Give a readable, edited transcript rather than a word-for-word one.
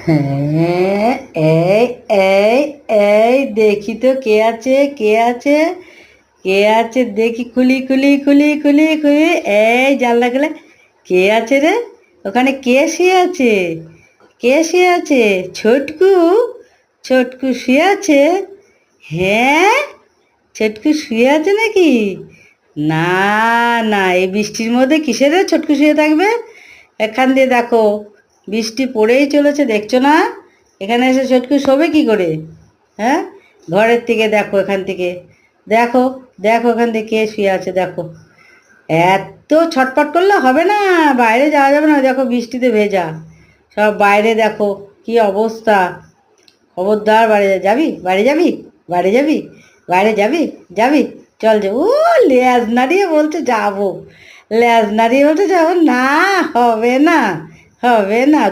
হ্যাঁ, এই এই এই দেখি তো কে আছে, কে আছে, কে আছে দেখি, খুলি খুলি খুলি খুলি খুলি। এই জানলা খুলে, কে আছে রে? ওখানে কে শুয়ে আছে? কে শুয়ে আছে? ছোটকু? ছোটকু শুয়ে আছে? হ্যাঁ, ছোটকু শুয়ে আছে নাকি? না, না, এই বৃষ্টির মধ্যে কিসের রে ছোটকু শুয়ে থাকবে? এখান দিয়ে দেখো, বৃষ্টি পড়েই চলেছে, দেখছো না? এখানে এসে ছোটকু শোবে কি করে? হ্যাঁ, ঘরের থেকে দেখো, এখান থেকে দেখো, দেখো এখান থেকে কে শুয়ে আছে দেখো। এত ছটপট করলে হবে না, বাইরে যাওয়া যাবে না, দেখো বৃষ্টিতে ভেজা সব। বাইরে দেখো কি অবস্থা। খবরদার বাড়ি যাবি, বাড়ি যাবি, বাড়ি যাবি, বাইরে যাবি, যাবি, চল যে। ও, লেজ নাড়িয়ে বলছে যাবো, লেজ নাড়িয়ে বলছে যাবো না, হবে না, হবে না।